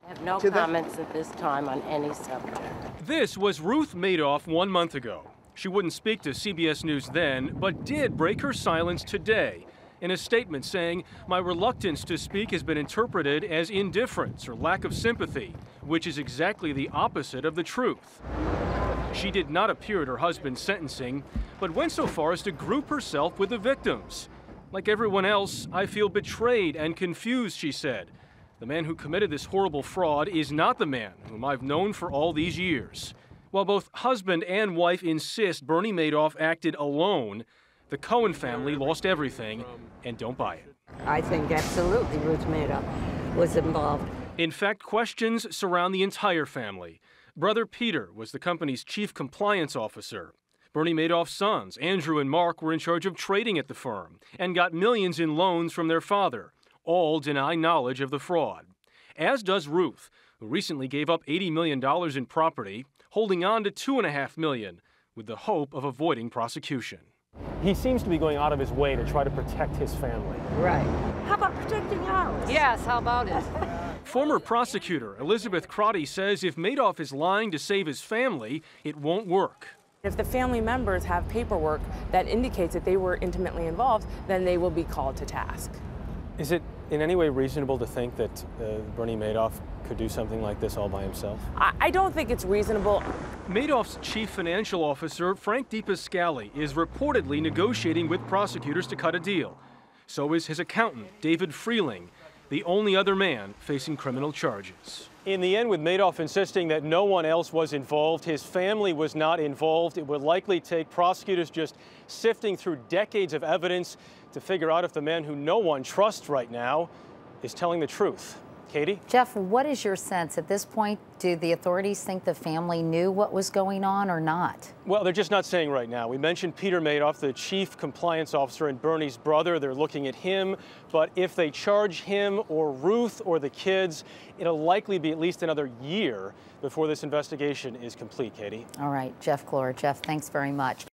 I have no comments at this time on any subject. This was Ruth Madoff 1 month ago. She wouldn't speak to CBS News then, but did break her silence today in a statement saying, "My reluctance to speak has been interpreted as indifference or lack of sympathy, which is exactly the opposite of the truth." She did not appear at her husband's sentencing, but went so far as to group herself with the victims. "Like everyone else, I feel betrayed and confused," she said. "The man who committed this horrible fraud is not the man whom I've known for all these years." While both husband and wife insist Bernie Madoff acted alone, the Cohen family lost everything and don't buy it. I think absolutely Ruth Madoff was involved. In fact, questions surround the entire family. Brother Peter was the company's chief compliance officer. Bernie Madoff's sons, Andrew and Mark, were in charge of trading at the firm and got millions in loans from their father. All deny knowledge of the fraud. As does Ruth, who recently gave up $80 million in property, holding on to $2.5 million with the hope of avoiding prosecution. He seems to be going out of his way to try to protect his family. Right. How about protecting ours? Yes, how about it? Former prosecutor Elizabeth Crotty says if Madoff is lying to save his family, it won't work. If the family members have paperwork that indicates that they were intimately involved, then they will be called to task. Is it in any way reasonable to think that Bernie Madoff could do something like this all by himself? I don't think it's reasonable. Madoff's chief financial officer, Frank DePascali, is reportedly negotiating with prosecutors to cut a deal. So is his accountant, David Freeling, the only other man facing criminal charges. In the end, with Madoff insisting that no one else was involved, his family was not involved, it would likely take prosecutors just sifting through decades of evidence to figure out if the man who no one trusts right now is telling the truth. Katie? Jeff, what is your sense at this point? Do the authorities think the family knew what was going on or not? Well, they're just not saying right now. We mentioned Peter Madoff, the chief compliance officer and Bernie's brother. They're looking at him. But if they charge him or Ruth or the kids, it'll likely be at least another year before this investigation is complete, Katie. All right, Jeff Glor. Jeff, thanks very much.